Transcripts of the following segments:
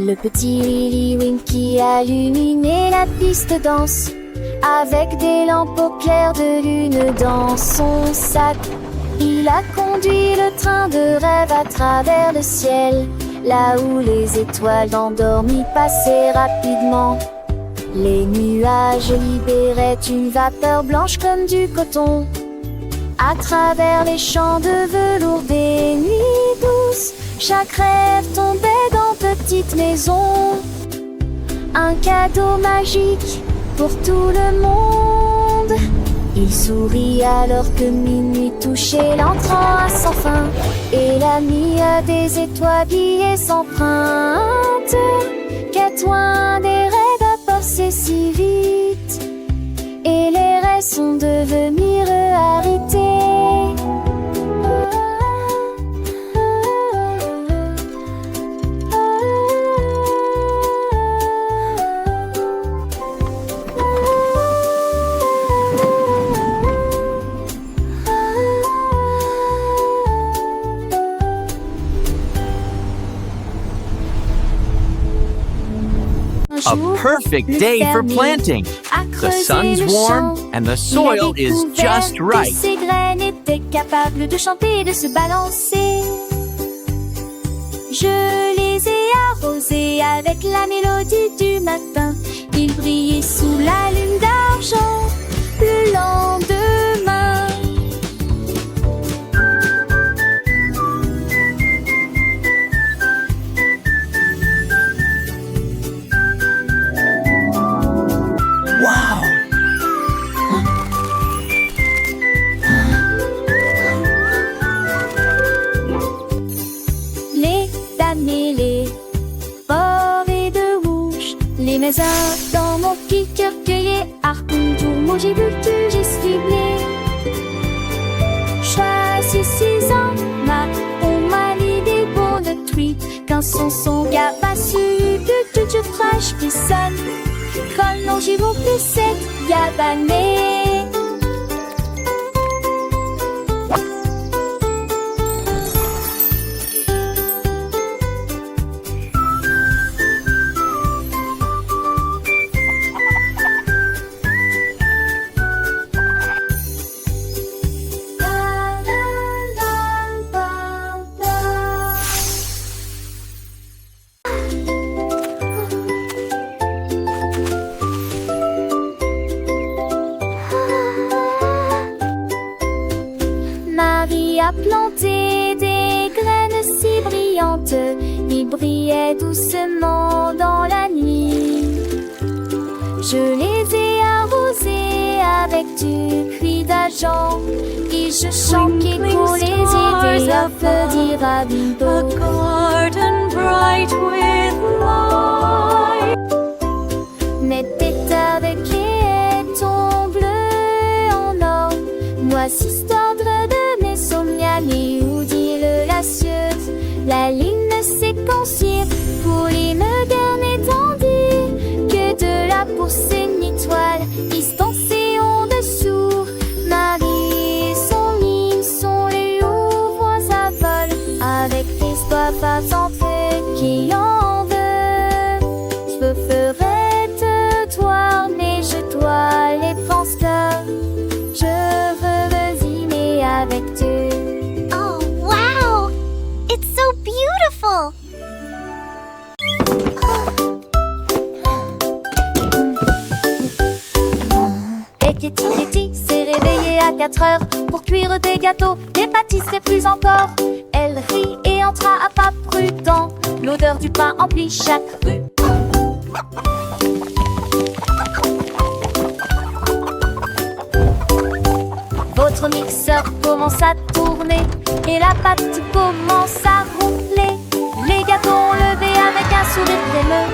Le petit Lily Winky a illuminé la piste de danse avec des lampes au clair de lune dans son sac. Il a conduit le train de rêve à travers le ciel, là où les étoiles endormies passaient rapidement. Les nuages libéraient une vapeur blanche comme du coton. À travers les champs de velours des nuits douces, chaque rêve tombait dans petite maison. Un cadeau magique pour tout le monde. Il sourit alors que minuit touchait l'entrant à sans fin, et la nuit a des étoiles brillées s'empruntent. Qu'est-ce des rêves à passer si vite, et les rêves sont devenus réalité. A perfect day for planting. The sun's warm and the soil is just right. Ses graines étaient capables de chanter et de se balancer. Je les ai arrosés avec la mélodie du matin. Ils brillaient sous la lune d'argent le lendemain. Wow! Les dames et les forêts de rouge, les maisons dans mon petit cœur cueilli, Arcontour, moi j'ai vu que j'ai ciblé. Choisis 6 ans, on m'a l'idée pour le tweet. Quand son gabassu de toute fraîche qui sonne. Quand non j'y vous plus cette gabanée. Marie a planté des graines si brillantes, ils brillaient doucement dans la nuit. Je les ai arrosés avec du puits d'argent, et je chantais pour les aider à applaudir à Bimbo. A garden bright with light. N'était avec les étoiles bleues en or, moi d'ordre de mes somniamis ou dit le lacieuse. La ligne séquencier pour les modernes étendus, que de là pour une étoile distancée en dessous. Marie et son ligne sont les hauts voix à vol, avec l'espoir façon qui en veut. Je ferai de toi, mais je dois les penser. Je veux dîner avec toi. Oh, wow! It's so beautiful! Et Kitty s'est réveillée à 4 heures pour cuire des gâteaux, des pâtisseries plus encore. Elle rit et entra à pas prudent. L'odeur du pain emplit chaque rue. Votre mixeur commence à tourner et la pâte commence à ronfler. Les gâteaux ont levé avec un sourire crémeux.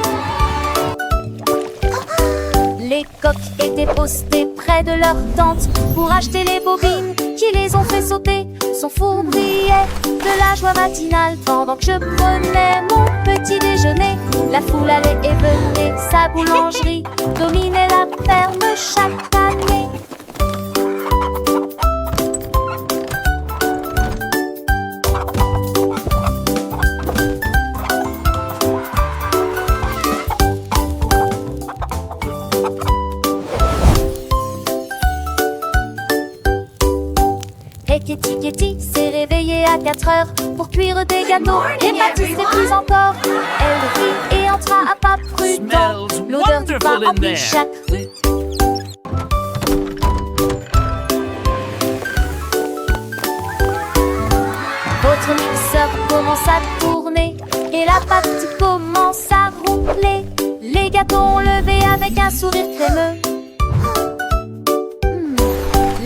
Les coques étaient postées près de leur tente pour acheter les bobines qui les ont fait sauter. Son four brillait de la joie matinale pendant que je prenais mon petit déjeuner. La foule allait et venait, sa boulangerie dominait la ferme chaque année. Kitty Kitty s'est réveillée à 4 heures pour cuire des gâteaux et pâtisseries plus encore. Elle rit et entra à pas prudent. L'odeur du pain emplit chaque rue. Votre mixeur commence à tourner et la pâte commence à ronfler. Les gâteaux ont levé avec un sourire crémeux.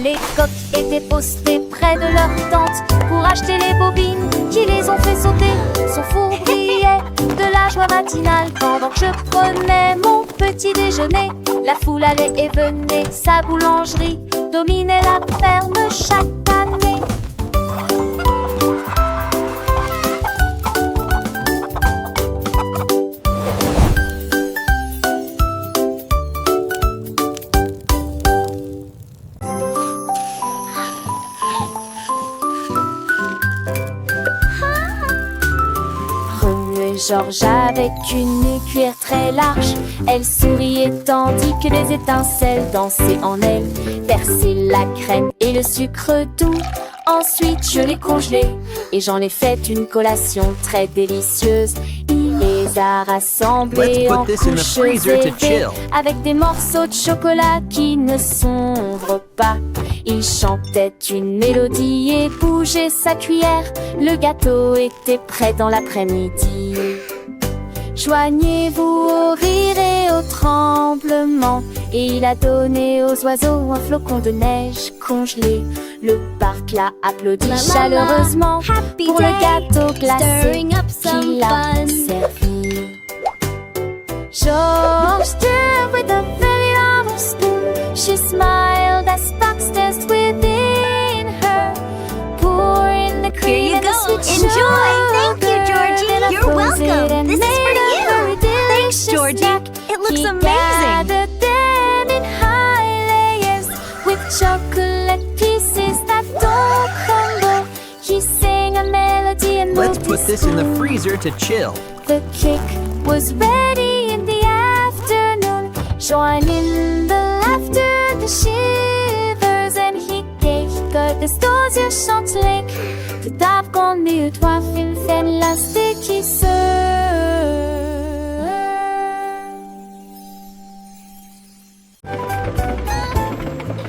Les coques étaient postées près de leur tente pour acheter les bobines qui les ont fait sauter. Son four brillait de la joie matinale pendant que je prenais mon petit déjeuner. La foule allait et venait, sa boulangerie dominait la ferme chaque année. Georges avec une cuillère très large, elle souriait tandis que les étincelles dansaient en elle. Versé la crème et le sucre doux, ensuite je l'ai congelé et j'en ai fait une collation très délicieuse. Il les a rassemblés en couches élevées avec des morceaux de chocolat qui ne sombrent pas. Il chantait une mélodie et bougeait sa cuillère. Le gâteau était prêt dans l'après-midi. Joignez-vous au rire et au tremblement. Et il a donné aux oiseaux un flocon de neige congelé. Le parc l'a applaudi chaleureusement pour le gâteau glacé qu'il a servi. George stood with a very long spoon. She smiled as sparks danced within her. Pouring the cream and the sweet sugar. Enjoy! Thank you, Georgie! You're welcome! This is for you! Thanks, Georgie! It looks amazing! Them in high layers with chocolate pieces that don't crumble. He sang a melody and Let's put this in the freezer to chill. The cake was ready in the afternoon. Join in the laughter, the shivers, and he gave the stars your chanteling. The dark on the toi film fan lastic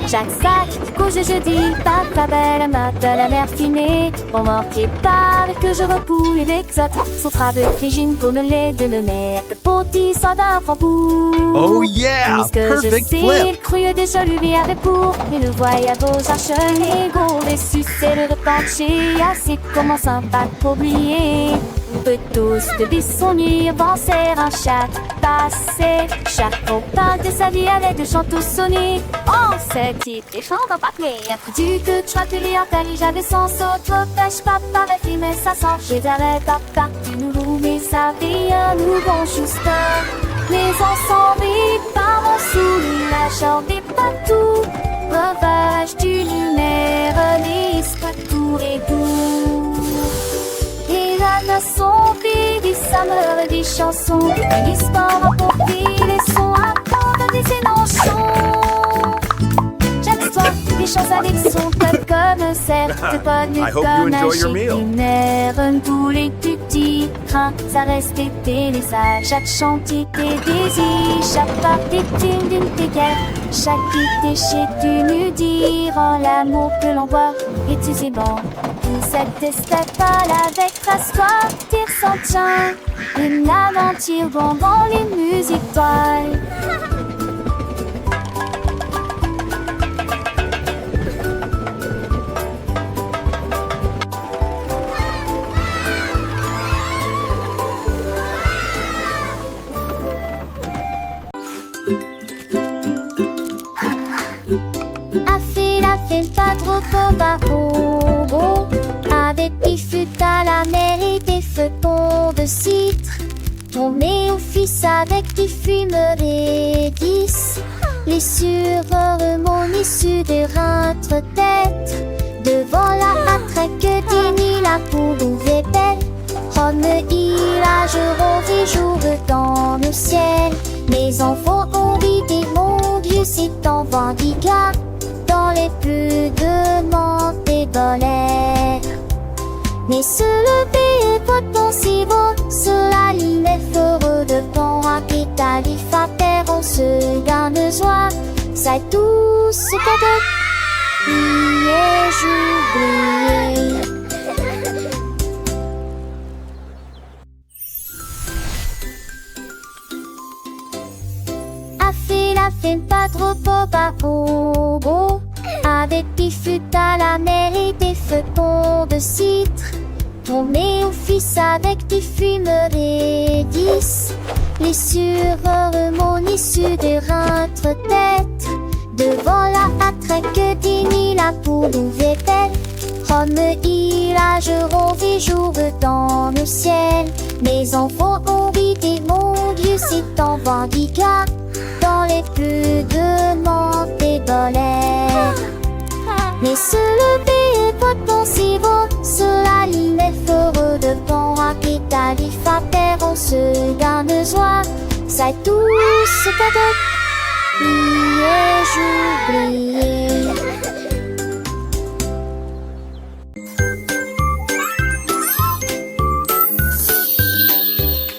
Chaque sac, couche de jeudi, papa belle, matin la mer finée. Remorqué par que je repoule l'exote. Son travail frigine pour me les de me mettre. Petit d'un framboux. Oh yeah, perfect flip. Cru déjà lui avait pour. Mais le voyage aux archers, gros déçu, c'est le repencher. Assez comment sympa pour oublier. On peut tous de son nuit avancer un chat passé. Chacun parle de sa vie avec des chants tous sonnés. On se dit des chants dans papier. Du que tu as pu lire ta vie, j'avais sans saut. Trop pêche, papa, ma fille, mais ça sent. Je dirais papa, tu nous loues, mais sa vie, nous bon juste. Mais ensemble, par mon souris, la chambre des patous. Breuvage du lunaire, l'espatou et doux. Et la nation vit des sameurs des chansons. L'histoire a porté les sons à prendre des énonctions. Chaque soir, des choses avec son cœur comme certes pas nu comme un lunaire. Tous les petits trains, ça restait des âges. Chaque chantier des désirs, chaque part des tunes d'une péquère. Chaque déchet d'une dirant l'amour que l'on voit. Et tu sais bon, cette escapade avec trace-toi, tire sans tien. Une aventure dans les musiques toiles. Pas trop beau. Avec des fûts à la mer et des feuilletons de citre. On met au fils avec des fumeries 10. Les sureurs mon issue de rentre tête. Devant la matraque d'Émile, la poule ouvrait belle. Rome village rose et jour dans le ciel. Mes enfants ont vidé mon Dieu, c'est en Vendiga. Dans les plus de menthe et dans les Mais se lever et pas penser beau, sur la ligne est heureux de bon rapide à l'iffater, on se garde joie, c'est tout ce cadeau. Priez, j'oubliais. A fait la fin pas trop pas au beau. Avec des fûts à la mer et des feuilletons de citre. Tombé au fils avec des fumeurs et 10. Les sureurs remontent sur des rentres têtes. Devant la attraque d'Ini, la poule ouverte. Rome, ilage, rose et jour dans le ciel. Mes enfants ont vidé mon Dieu, c'est en vendicat. Dans les plus de monts et bolets. Mais se lever et pas penser beau, sur la ligne est heureux de bon rapide à l'iffater, on se garde joie, c'est tout ce cadeau. Priez, j'oubliais.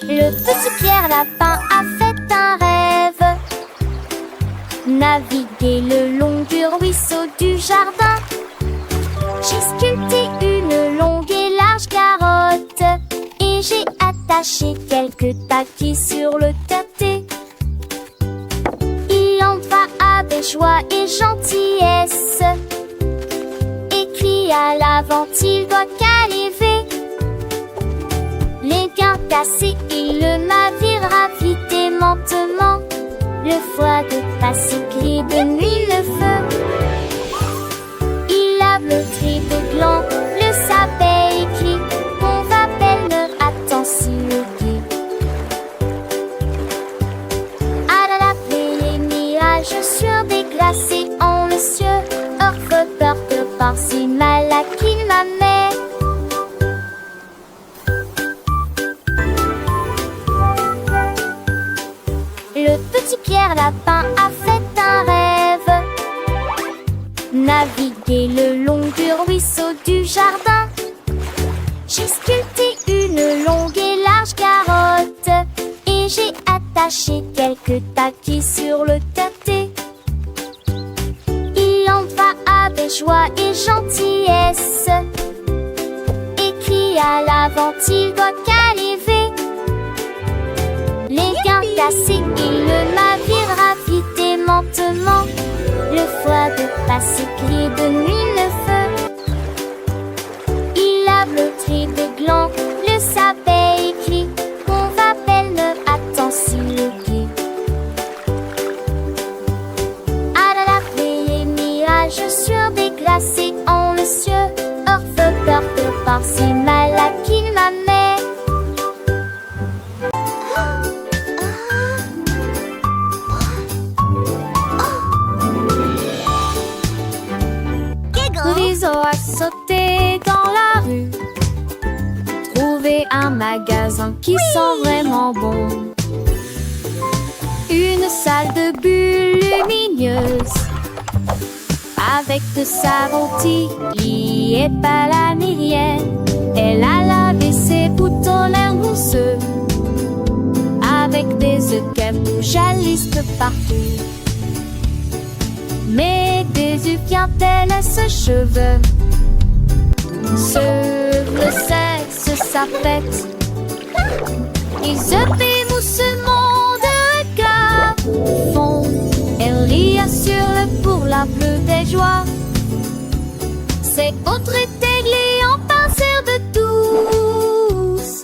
Le petit Pierre Lapin a fait un rêve. Naviguer le long du ruisseau du jardin. J'ai sculpté une longue et large carotte. Et j'ai attaché quelques taquets sur le terté. Il en va avec joie et gentillesse. Écrit à l'avant, il doit caliver. Les gains cassés, il le navire vite et lentement. Le foie de passe gris de nuit le feu. Il lave le tri de gland, le sapin écrit. On va belle attend si le guide. À la pluie les mirages sur des glacés en le cieux. Orfe peur que par si mal à qu'il m'amène. Le petit Pierre Lapin a fait un rêve. Naviguer le long du ruisseau du jardin. J'ai sculpté une longue et large carotte. Et j'ai attaché quelques taquets sur le terté. Il en va avec joie et gentillesse. Écrit à l'avant, il doit caliver. Les gains cassés, il le navire vite et lentement. Le foie de passe gris de nuit le feu. Il lave le tri de gland, le sapin écrit. On va belle attend si le guide. À la pluie les mirages sur des glacés en le cieux. Orfe peur de par si mal à qu'il m'amène. L'oiseau a sauté dans la rue, trouvé un magasin qui sent vraiment bon. Une salle de bulles lumineuses, avec de savon qui est pas la mérienne. Elle a lavé ses boutons l'air mousseux, avec des œufs qui jalissent partout. Mais des œufs quand-elle ses cheveux, sur le sexe s'affecte. Les œufs émoussement de regard font. Elle rit assure pour la plus belle joie. C'est autre églé en penseur de tous.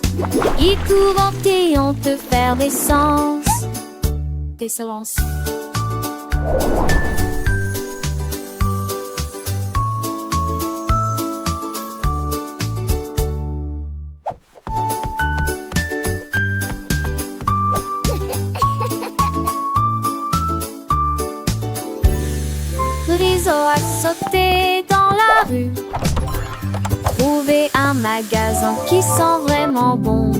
Ils courent et on te faire des sens. Des silences. L'oiseau a sauté dans la rue, trouvé un magasin qui sent vraiment bon.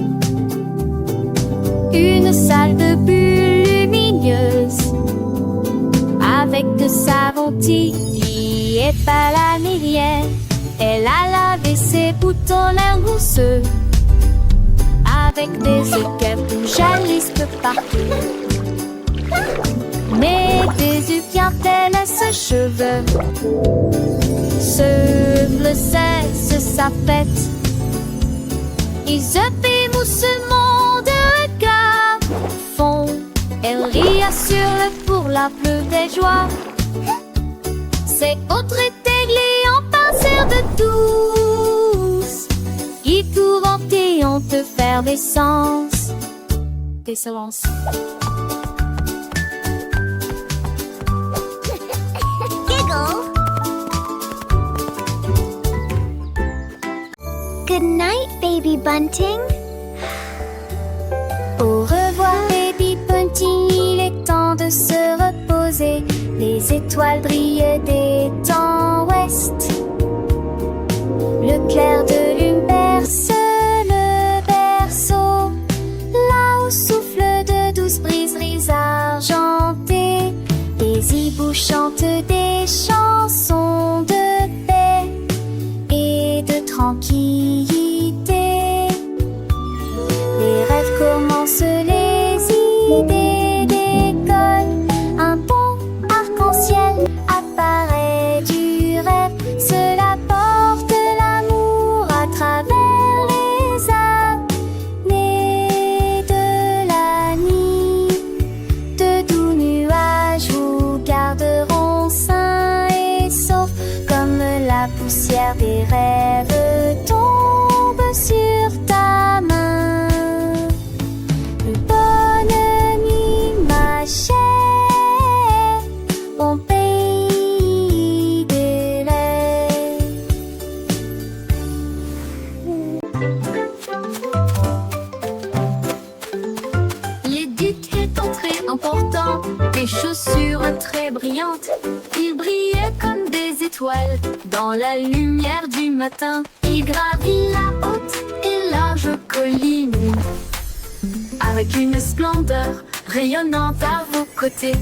Une salle de bulles lumineuses, avec de savon qui est pas la mérienne. Elle a lavé ses boutons l'air mousseux, avec des équerres qui jaillissent de partout. Mais des yeux bien pleins ses cheveux se blessent sa fête. Ils émoussement de regard font. Elle rit assure pour la plus des joies. C'est autre en penseur de tous qui courent et ont te faire des sens. D'excellence. Giggle. Good night, Baby Bunting. Au revoir, Baby Bunting, il est temps de se reposer. Les étoiles brillaient des temps ouest. Le clair de lune berce le berceau, là où souffle de douces briseries argentées. Les hiboux chantent des chansons de paix et de tranquillité. Les rêves commencent, les idées décollent. Un bon arc-en-ciel apparaît du rêve. Cela porte l'amour à travers les années de la nuit. De doux nuages vous garderont sains et saufs, comme la poussière des rêves tombe sur ta main. Bonne nuit, ma chère, mon pays des rêves. L'éduc est entré important, des chaussures très brillantes. Il brillait comme des étoiles dans la lumière du matin. Il gravit la haute et large colline avec une splendeur rayonnante à vos côtés.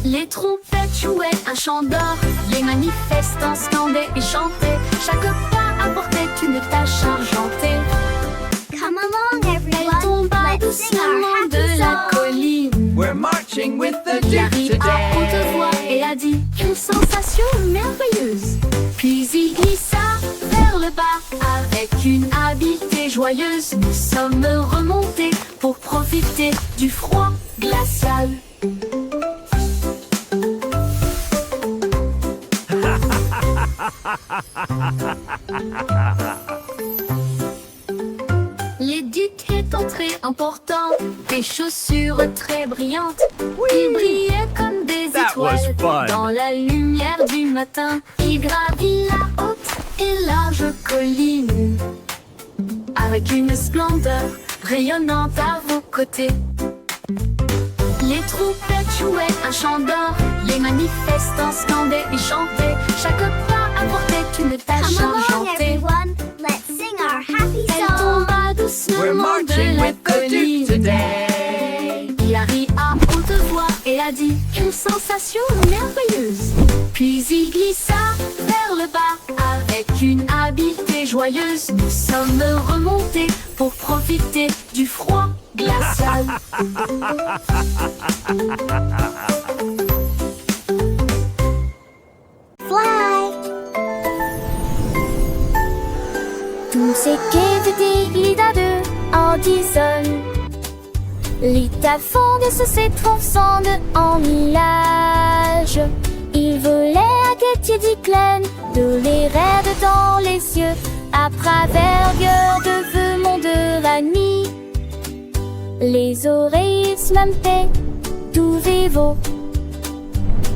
Les trompettes jouaient un chant d'or, les manifestants scandaient et chantaient. Chaque pas apportait une tâche argentée. Come along, Elle everyone. tomba Let's sing our doucement happy de la song. colline. We're marching with the Il Duke arrive à haute today. voix et a dit une sensation merveilleuse. Puis il glissa vers le bas avec une habileté joyeuse. Nous sommes remontés pour profiter du froid glacial. L'éduc est entré important, des chaussures très brillantes. Il brillait comme des That was étoiles fun. dans la lumière du matin. Il gravit la haute et large colline avec une splendeur rayonnante à vos côtés. Les trompettes jouaient un chant d'or, les manifestants scandaient et chantaient. Chaque pas apportait une tâche Come along, argentée. everyone. Let's sing our happy Elle song. tomba We're doucement marching de la with the Duke colline. today. Il arrive à haute voix et a dit une sensation merveilleuse. Puis il glissa vers le bas avec une habileté joyeuse. Nous sommes remontés pour profiter du froid glacial. Fly. Tous ces quais glidade en dissonne. L'État fonde se transcende en millage. Il volait à Gautier d'Iclène, de les rêves dans les cieux, à travers de feu monde de la nuit. Les oreilles se lampaient, tout vivo.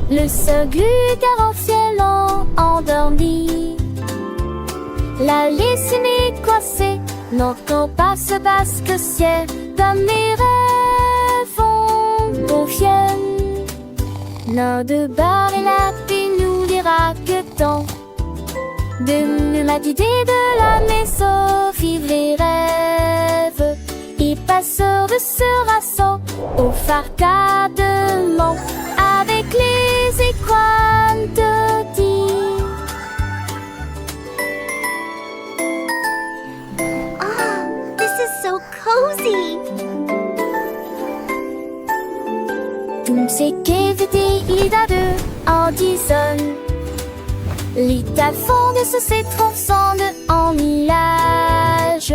Le seul glugar en ciel endormi. La laissée coincée, n'entend pas ce basque ciel, comme mes rêves confiennent. L'un de bar et la paix nous dira que tant de l'idée de la maison vivre les rêves. Et passeur de ce rassaut au farcadement avec les écrans de dire Little fonde se ses transcende en millage.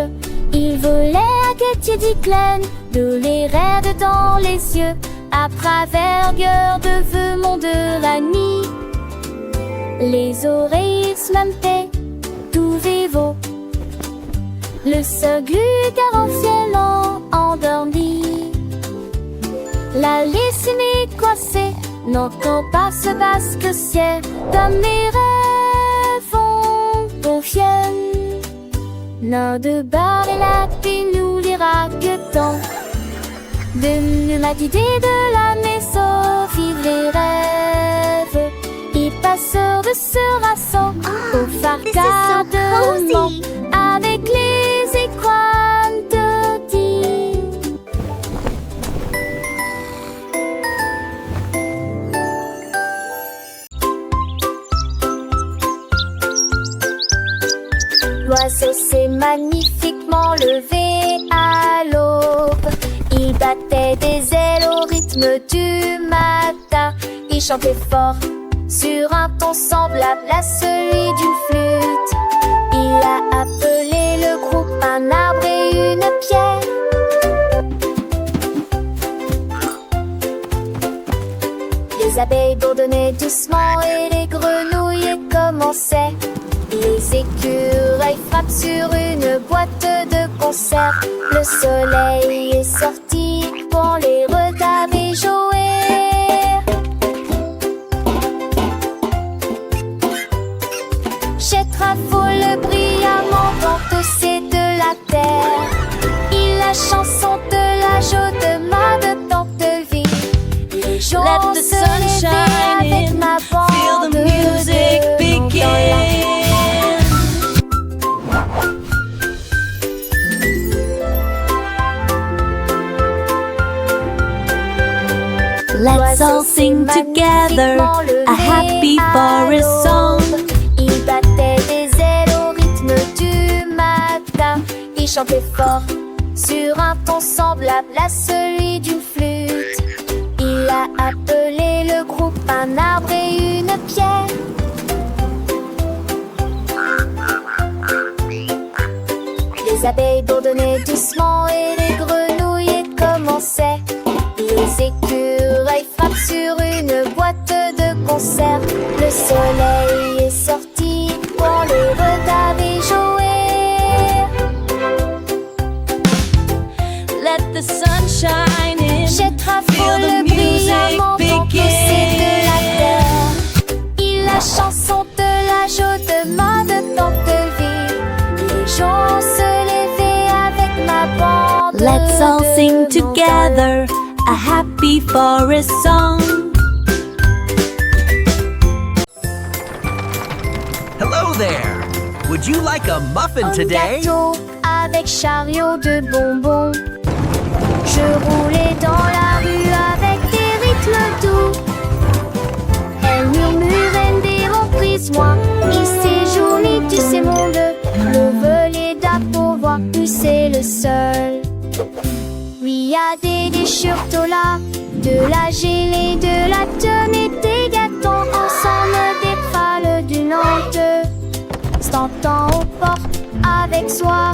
Il volait à Gautier d'Iclen, de les raides dans les yeux, à travers gueule de feu mon de la nuit. Les oreilles se m'aiment tout vivo. Le seul car en ciel endormi. La laisse m'est coincée, n'entend pas ce basque ciel. Dans mes rêves on confienne. Nain de bar et la paix nous lira que tant. De ma idée de la maison vivre les rêves. Et passeur de ce rasson au farcadement avec les écrans de dit. L'oiseau s'est magnifiquement levé à l'aube. Il battait des ailes au rythme du matin. Il chantait fort sur un ton semblable à celui d'une flûte. Il a appelé le groupe un arbre et une pierre. Les abeilles bourdonnaient doucement et les grenouilles commençaient. Les écureuils frappent sur une boîte de conserve. Le soleil est sorti pour les regarder jouer. Vole brillamment dans c'est de la terre. Il la chanson de la joie de ma de tant de vie. Les jours Let the se sun lever shine avec in, ma feel bande the music de begin. Let's all sing together a happy forest song. Il battait des ailes au rythme du matin. Il chantait fort sur un ton semblable à celui d'une flûte. Il a appelé le groupe un arbre et une pierre. Les abeilles bourdonnaient doucement et les grenouilles commençaient. Les écureuils frappent sur une boîte de conserve. Le soleil est sorti pour les regarder jouer. Let the sun shine in, Jette feel the le music brillamment dans c'est de la begin. terre. Il la chanson de la joie de ma de tant de vie. Les gens se levaient avec ma bande. Let's all de sing montagnes. together a happy forest song. Hello there. Would you like a muffin Un today? gâteau avec chariot de bonbons. Je roulais dans la rue avec des rythmes doux. Elle murmurait des reprises, moi. Il séjournait, tu sais, monde. Le volet d'appovoir, tu sais, le seul. Oui, y a des déchirures là, de la gelée, de la tonne et des gâteaux ensemble, des prales d'une honte. S'entend au port avec soi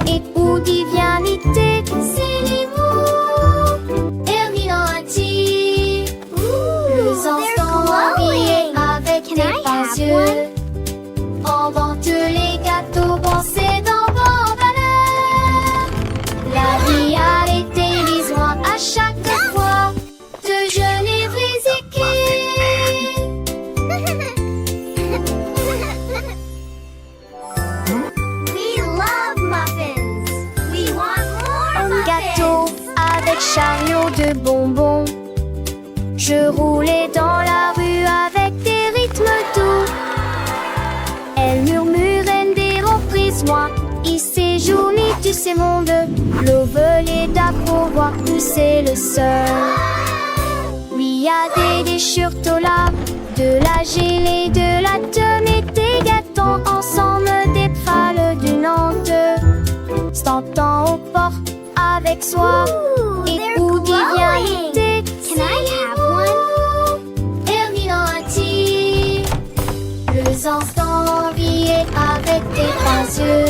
et où divinité, c'est les mots. Herminati, les enfants habillés avec des pinces yeux. Invente les gâteaux, pensez dans vos valeurs. La vie a été lisoire à chaque fois de jeunes We love muffins. We want more Un muffins. gâteau avec chariot de bonbons. Je roulais dans la rue avec des rythmes doux. Elle murmurait des reprises, moi. Il séjournait, tu sais, monde. Le volet d'appovoir, tu sais, le seul. Oui, y a des déchirures là, de la gelée, de la tonne et des gâteaux ensemble, des prales d'une honte. S'entend au port avec soi et they're où glowing. divinité. Can I have one? Herminati, les instants riez avec des grands yeux.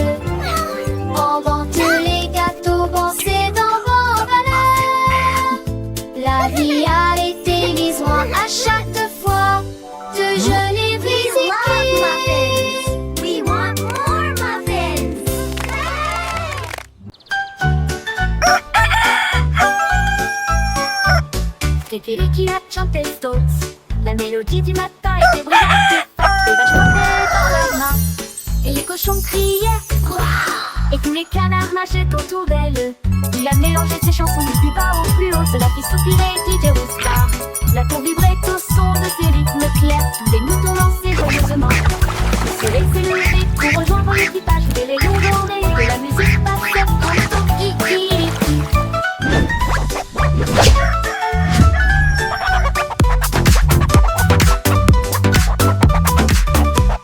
Pendant que les gâteaux dansaient dans vos valeurs. La vie a été lisoire à chaque fois de jolis biscuits. We want more muffins. C'était lui qui a chanté Stones. La mélodie du matin était brillante et forte. Les vaches montaient dans leurs mains et les cochons criaient Wouah! Et tous les canards nageaient autour d'elle. Il a mélangé ses chansons du plus bas au plus haut. Cela fit soupirer DJ Roustar. La tour vibrait au son de ses rythmes clairs. Tous les moutons dansaient joyeusement. Le soleil s'est levé pour rejoindre l'équipage. Des rayons dorés de la musique passait en kikiriki.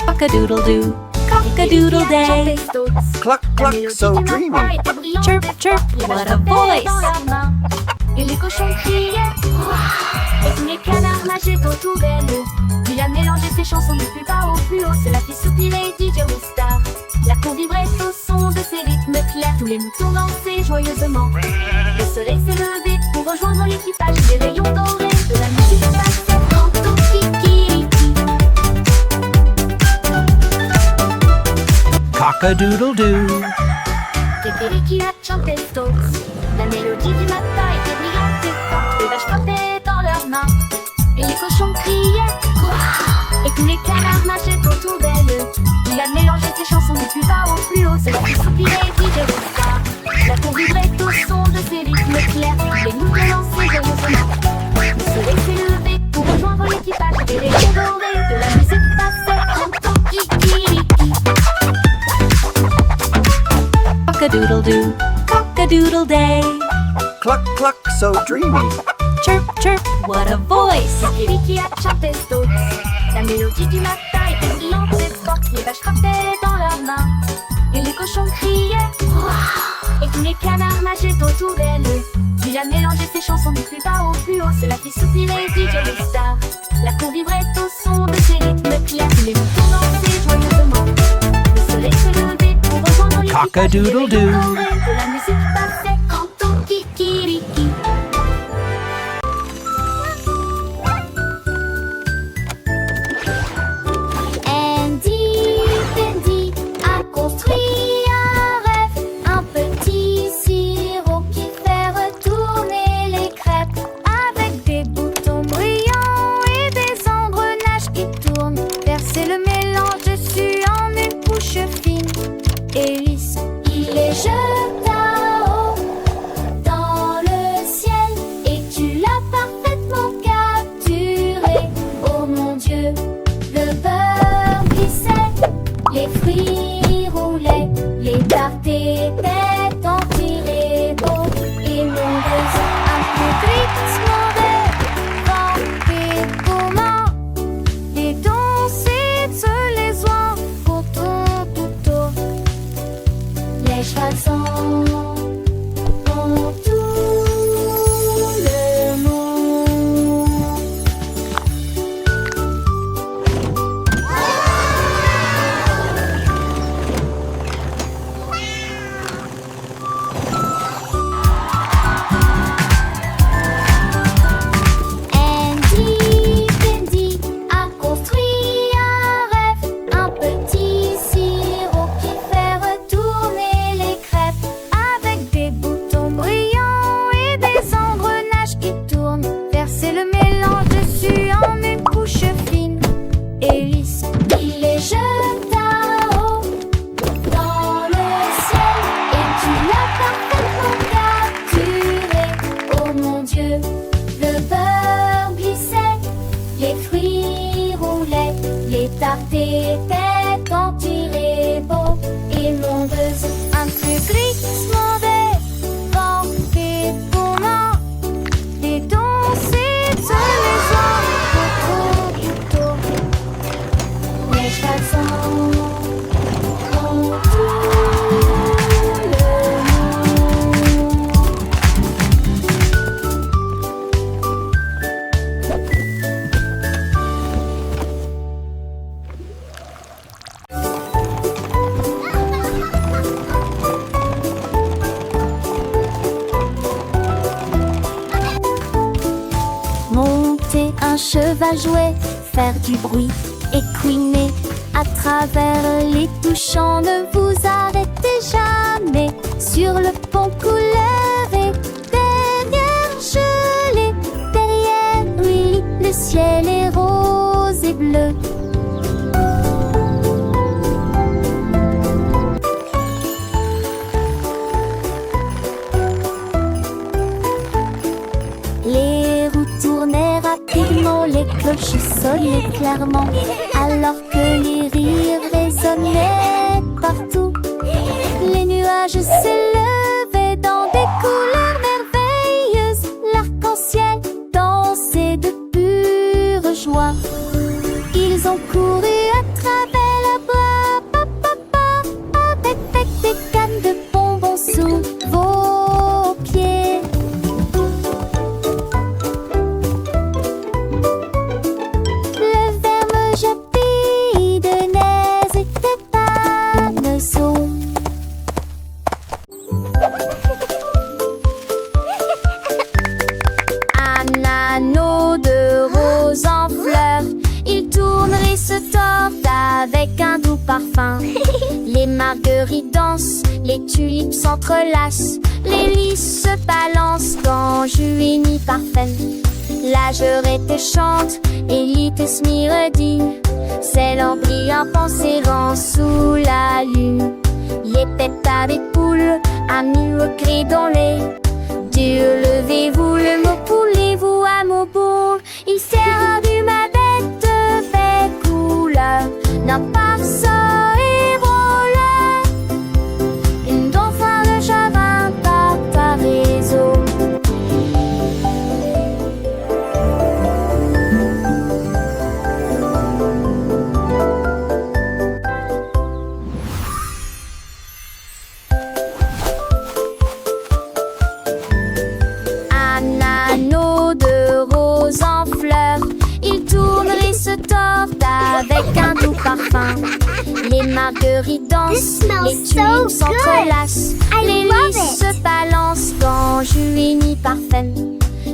Cock-a-doodle-doo, cock-a-doodle day. Cluck, cluck, so dreamy. Chirp, chirp, what a voice. Et les cochons criaient Wouah! Et tous les canards nageaient autour d'elle. Il a mélangé ses chansons du plus bas au plus haut. Cela fit soupirer DJ Roustar. La cour vibrait au son de ses rythmes clairs. Tous les moutons dansaient joyeusement. Le soleil s'est levé pour rejoindre l'équipage. Des rayons dorés de la musique passait en kikiriki. Cock-a-doodle-doo. C'était lui qui a chanté Stones. La mélodie du matin était brillante et forte. Les vaches flottaient dans leurs mains et les cochons criaient Wouah! Et tous les canards nageaient autour d'elle. Il a mélangé ses chansons du plus bas au plus haut. Cela fit soupirer DJ Roustar. La cour vibrait au son de ses rythmes clairs. Les moutons dansaient joyeusement. Le soleil s'est levé pour rejoindre l'équipage. Des rayons dorés de la musique passait en kikiriki. Cock-a-doodle-doo, cock-a-doodle day. Cluck, cluck, so dreamy. Chirp, chirp, what a voice. C'est lui qui a chanté Stones. La mélodie du matin était brillante et forte. Les vaches frappaient dans leurs mains et les cochons criaient Wouah! Et tous les canards nageaient autour d'elle. Il a mélangé ses chansons du plus bas au plus haut. Cela fit soupirer DJ Roustar. La cour vibrait au son de ses rythmes clairs. Tous les moutons dansaient joyeusement. Le soleil s'est levé pour rejoindre l'équipage. Cock-a-doodle-doo. Des rayons dorés de la musique passait en kikiriki. Andy a construit un rêve, un petit sirop qui fait retourner les crêpes avec des boutons brillants et des engrenages qui tournent. Verser le mélange dessus en une couche fine et lisse. Il les jeta haut dans le ciel et tu l'as parfaitement capturé. Oh mon Dieu, le beurre glissait, les fruits roulaient, les tartes étaient en tirés beaux. Et mon besoin un peu triste demandait Vampire comment les danser se les oies pour ton tuto. Les chevaux ont tout le monde. Andy a construit un rêve, un petit sirop qui fait retourner les crêpes avec des boutons brillants et des engrenages qui tournent. Verser le mélange dessus en une couche fine et lisse. Il les jeta haut dans le ciel et tu l'as parfaitement capturé. Oh mon Dieu, le beurre glissait, les fruits roulaient, les tartes étaient en tirés beaux. Et mon besoin un peu gris demandait Vampire comment les danser se les oies pour ton tuto. Les chevaux ont tout le monde. cheval jouait, faire du bruit et couiner. À travers les touchants, ne vous arrêtez jamais. Sur le pont couleur et derrière gelée. Derrière lui, le ciel est rose et bleu. Les roues tournaient rapidement, les cloches sonnaient clairement, alors que les rires résonnaient partout. Les nuages s'élevaient dans des couleurs merveilleuses. L'arc-en-ciel dansait de pure joie. Ils ont couru à travers la bois, avec des cannes de bonbons sous vos pieds. Le verme jappis de neige était paneso. Un anneau de rose en fleurs, il tourne et se tord avec un doux parfum. Les marguerites dansent, les tulipes s'entrelacent, les lys se balancent dans juvénie parfaite. La jurette chante et l'itis miredit, c'est l'embryon pensérant sous la lune. Les pétards des poules, amis au cri dans les Dieu, levez-vous, le mot poulez-vous à mon bourg. Il sert du ma bête de belle couleur, non pas ça et voleur. Une dauphin de chagrin par ta réseau. Un anneau de rose en fleurs, il tourne et se tord avec un doux parfum. Les marguerites dansent, les tulipes s'entrelacent, les lys se balancent dans juvénie parfaite.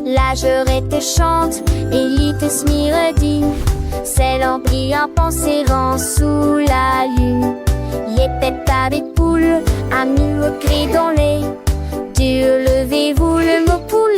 La jurette chante et l'itis miredit, c'est l'embryon pensérant sous la lune. Les pétards des poules, amis au cri dans les Dieu, levez-vous, le mot poule